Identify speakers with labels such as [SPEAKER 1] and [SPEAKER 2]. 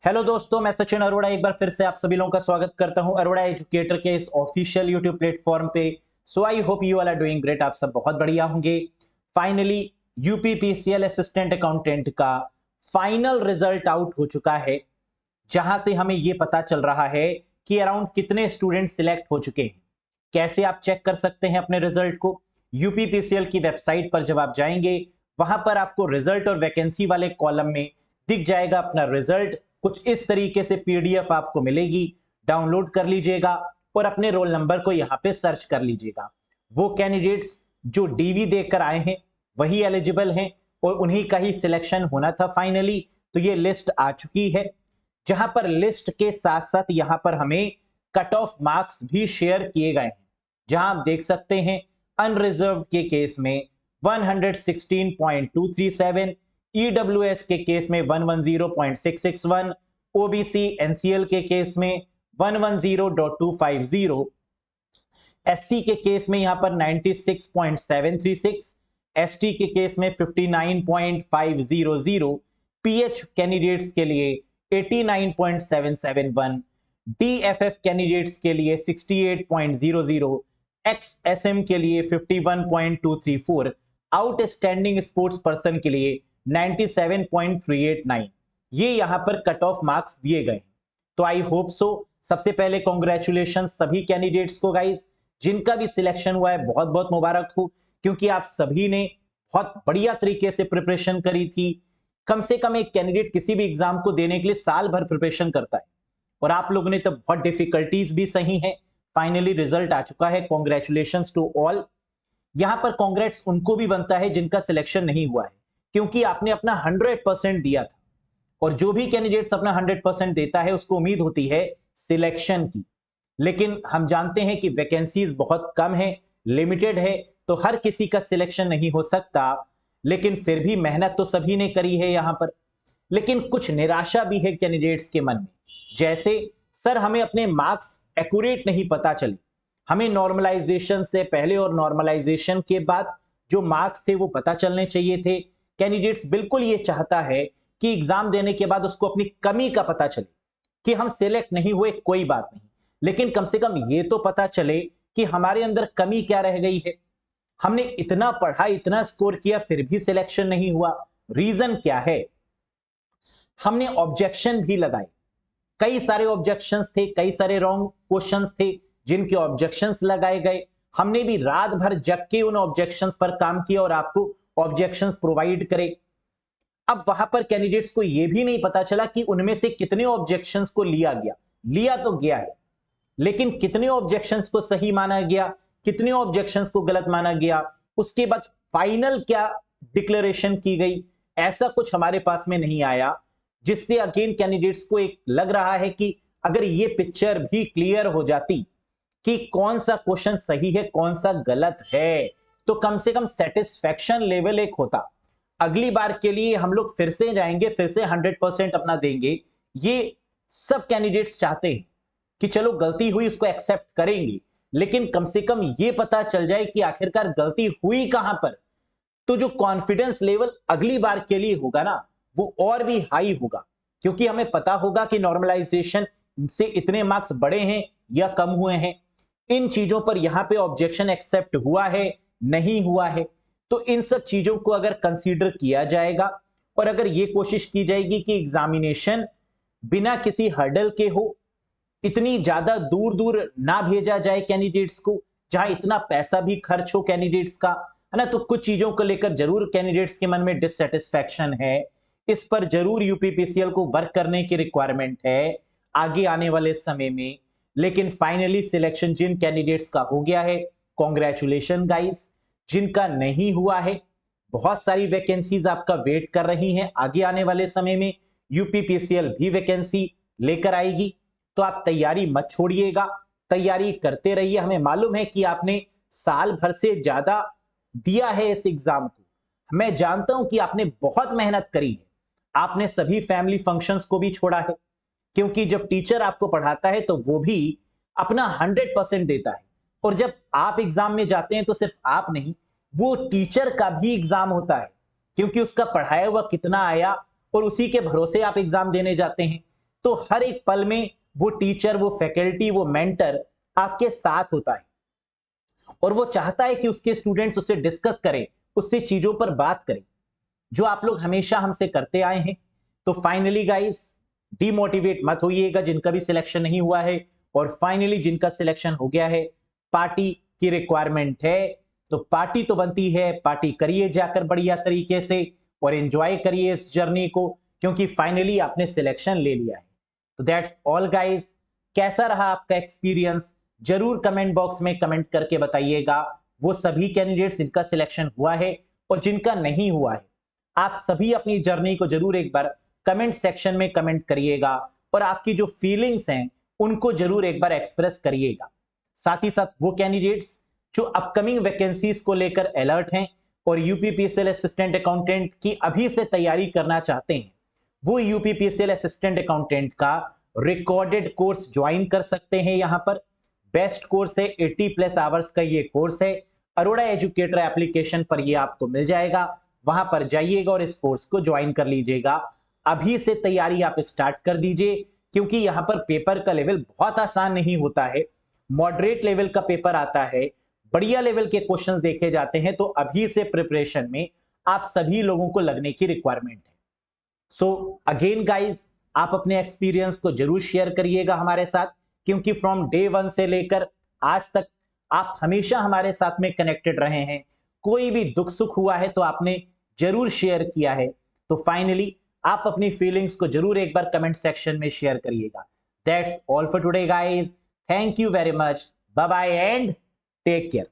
[SPEAKER 1] Hello दोस्तों, मैं सचिन अरोड़ा एक बार फिर से आप सभी लोगों का स्वागत करता हूं अरोड़ा एजुकेटर के इस ऑफिशियल यूट्यूब प्लेटफॉर्म पे। So I hope you all are doing great. आप सब बहुत बढ़िया होंगे। फाइनली यूपीपीसीएल असिस्टेंट अकाउंटेंट का फाइनल रिजल्ट आउट हो चुका है, जहां से हमें यह पता चल रहा है कि अराउंड कितने स्टूडेंट सिलेक्ट हो चुके हैं। कैसे आप चेक कर सकते हैं अपने रिजल्ट को? यूपीपीसीएल की वेबसाइट पर जब आप जाएंगे, वहां पर आपको रिजल्ट और वैकेंसी वाले कॉलम में दिख जाएगा अपना रिजल्ट। कुछ इस तरीके से पीडीएफ आपको मिलेगी, डाउनलोड कर लीजिएगा और अपने रोल नंबर को यहां पे सर्च कर लीजिएगा। वो कैंडिडेट्स जो डीवी देकर आए हैं वही एलिजिबल हैं और उन्हीं का ही सिलेक्शन होना था फाइनली। तो ये लिस्ट आ चुकी है, जहां पर लिस्ट के साथ साथ यहां पर हमें कट ऑफ मार्क्स भी शेयर किए गए हैं, जहां आप देख सकते हैं अनरिजर्व के केस में 116.237, ईडब्ल्यूएस के केस में 110.661, ओबीसी एनसीएल के केस में 110.250, एससी के केस में यहां पर 96.736, एसटी के केस में 59.500, पीएच कैंडिडेट्स के लिए 89.771, डीएफएफ कैंडिडेट्स के लिए 68.00, एक्सएसएम के लिए 51.234, आउटस्टैंडिंग स्पोर्ट्स पर्सन के लिए 97.389। ये यहां पर कट ऑफ मार्क्स दिए गए। तो आई होप सो, सबसे पहले कॉन्ग्रेचुलेशन सभी कैंडिडेट्स को गाइस, जिनका भी सिलेक्शन हुआ है बहुत बहुत मुबारक हो, क्योंकि आप सभी ने बहुत बढ़िया तरीके से प्रिपरेशन करी थी। कम से कम एक कैंडिडेट किसी भी एग्जाम को देने के लिए साल भर प्रिपरेशन करता है, और आप लोगों ने तो बहुत डिफिकल्टीज भी सही है। फाइनली रिजल्ट आ चुका है, कॉन्ग्रेचुलेशन टू ऑल। यहां पर कॉन्ग्रेट्स उनको भी बनता है जिनका सिलेक्शन नहीं हुआ है, क्योंकि आपने अपना 100% दिया था, और जो भी कैंडिडेट्स अपना 100% देता है उसको उम्मीद होती है सिलेक्शन की। लेकिन हम जानते हैं कि वैकेंसीज बहुत कम है, लिमिटेड है, तो हर किसी का सिलेक्शन नहीं हो सकता। लेकिन फिर भी मेहनत तो सभी ने करी है यहां पर। लेकिन कुछ निराशा भी है कैंडिडेट्स के मन में, जैसे सर हमें अपने मार्क्स एक्यूरेट नहीं पता चले, हमें नॉर्मलाइजेशन से पहले और नॉर्मलाइजेशन के बाद जो मार्क्स थे वो पता चलने चाहिए थे। कैंडिडेट्स बिल्कुल ये चाहता है कि एग्जाम देने के बाद उसको अपनी कमी का पता चले, कि हम सिलेक्ट नहीं हुए कोई बात नहीं, लेकिन कम से कम ये तो पता चले कि हमारे अंदर कमी क्या रह गई है। हमने इतना पढ़ा, इतना स्कोर किया, फिर भी सिलेक्शन नहीं हुआ, रीजन क्या है? हमने ऑब्जेक्शन भी लगाए, कई सारे ऑब्जेक्शंस थे, कई सारे रॉन्ग क्वेश्चंस थे जिनके ऑब्जेक्शंस लगाए गए। हमने भी रात भर जग के उन ऑब्जेक्शंस पर काम किया और आपको ऑब्जेक्शंस प्रोवाइड करे। अब वहां पर कैंडिडेट्स को यह भी नहीं पता चला कि उनमें से कितने ऑब्जेक्शंस को लिया गया। लिया तो गया है, लेकिन कितने ऑब्जेक्शंस को सही माना गया, कितने ऑब्जेक्शंस को गलत माना गया, उसके बाद फाइनल क्या डिक्लेरेशन की गई, ऐसा कुछ हमारे पास में नहीं आया। जिससे अगेन कैंडिडेट्स को एक लग रहा है कि अगर ये पिक्चर भी क्लियर हो जाती कि कौन सा क्वेश्चन सही है कौन सा गलत है, तो कम से कम सेटिस्फैक्शन लेवल एक होता। अगली बार के लिए हम लोग फिर से जाएंगे, फिर से 100% अपना देंगे। ये सब कैंडिडेट्स चाहते हैं कि चलो गलती हुई उसको एक्सेप्ट करेंगे, लेकिन कम से कम ये पता चल जाए कि आखिरकार गलती हुई कहां पर। तो जो कॉन्फिडेंस लेवल अगली बार के लिए होगा ना, वो और भी हाई होगा, क्योंकि हमें पता होगा कि नॉर्मलाइजेशन से इतने मार्क्स बढ़े हैं या कम हुए हैं। इन चीजों पर यहां पे ऑब्जेक्शन एक्सेप्ट हुआ है, नहीं हुआ है। तो इन सब चीजों को अगर कंसीडर किया जाएगा और अगर ये कोशिश की जाएगी कि एग्जामिनेशन बिना किसी हर्डल के हो, इतनी ज्यादा दूर दूर ना भेजा जाए कैंडिडेट्स को, जहां इतना पैसा भी खर्च हो कैंडिडेट्स का, है ना, तो कुछ चीजों को लेकर जरूर कैंडिडेट्स के मन में डिससेटिस्फैक्शन है। इस पर जरूर यूपीपीसीएल को वर्क करने की रिक्वायरमेंट है आगे आने वाले समय में। लेकिन फाइनली सिलेक्शन जिन कैंडिडेट्स का हो गया है, कॉन्ग्रेचुलेशन गाइस। जिनका नहीं हुआ है, बहुत सारी वैकेंसीज आपका वेट कर रही हैं आगे आने वाले समय में। यूपीपीसीएल भी वैकेंसी लेकर आएगी, तो आप तैयारी मत छोड़िएगा, तैयारी करते रहिए। हमें मालूम है कि आपने साल भर से ज्यादा दिया है इस एग्जाम को। मैं जानता हूं कि आपने बहुत मेहनत करी है, आपने सभी फैमिली फंक्शंस को भी छोड़ा है, क्योंकि जब टीचर आपको पढ़ाता है तो वो भी अपना 100% देता है। और जब आप एग्जाम में जाते हैं तो सिर्फ आप नहीं, वो टीचर का भी एग्जाम होता है, क्योंकि उसका पढ़ाया हुआ कितना आया और उसी के भरोसे आप एग्जाम देने जाते हैं। तो हर एक पल में वो टीचर, वो फैकल्टी, वो मेंटर आपके साथ होता है और वो चाहता है कि उसके स्टूडेंट्स उससे डिस्कस करें, उससे चीजों पर बात करें, जो आप लोग हमेशा हमसे करते आए हैं। तो फाइनली गाइस, डिमोटिवेट मत होइएगा जिनका भी सिलेक्शन नहीं हुआ है, और फाइनली जिनका सिलेक्शन हो गया है, पार्टी की रिक्वायरमेंट है तो पार्टी तो बनती है, पार्टी करिए जाकर बढ़िया तरीके से और एंजॉय करिए इस जर्नी को, क्योंकि फाइनली आपने सिलेक्शन ले लिया है। तो दैट्स ऑल गाइस। कैसा रहा आपका एक्सपीरियंस जरूर कमेंट बॉक्स में कमेंट करके बताइएगा। वो सभी कैंडिडेट्स जिनका सिलेक्शन हुआ है और जिनका नहीं हुआ है, आप सभी अपनी जर्नी को जरूर एक बार कमेंट सेक्शन में कमेंट करिएगा और आपकी जो फीलिंग्स हैं उनको जरूर एक बार एक्सप्रेस करिएगा। साथ ही साथ वो कैंडिडेट्स जो अपकमिंग वैकेंसीज को लेकर अलर्ट हैं और यूपीपीएसएल असिस्टेंट अकाउंटेंट की अभी से तैयारी करना चाहते हैं, वो यूपीपीएसएल असिस्टेंट अकाउंटेंट का रिकॉर्डेड कोर्स ज्वाइन कर सकते हैं। यहां पर बेस्ट कोर्स है, 80+ आवर्स का ये कोर्स है। अरोड़ा एजुकेटर एप्लीकेशन पर ये आपको मिल जाएगा, वहां पर जाइएगा और इस कोर्स को ज्वाइन कर लीजिएगा। अभी से तैयारी आप स्टार्ट कर दीजिए, क्योंकि यहां पर पेपर का लेवल बहुत आसान नहीं होता है, मॉडरेट लेवल का पेपर आता है, बढ़िया लेवल के क्वेश्चंस देखे जाते हैं। तो अभी से प्रिपरेशन में आप सभी लोगों को लगने की रिक्वायरमेंट है। सो अगेन गाइज, आप अपने एक्सपीरियंस को जरूर शेयर करिएगा हमारे साथ, क्योंकि फ्रॉम डे 1 से लेकर आज तक आप हमेशा हमारे साथ में कनेक्टेड रहे हैं। कोई भी दुख सुख हुआ है तो आपने जरूर शेयर किया है। तो फाइनली आप अपनी फीलिंग्स को जरूर एक बार कमेंट सेक्शन में शेयर करिएगा। That's all for today guys, thank you very much, bye bye and take care.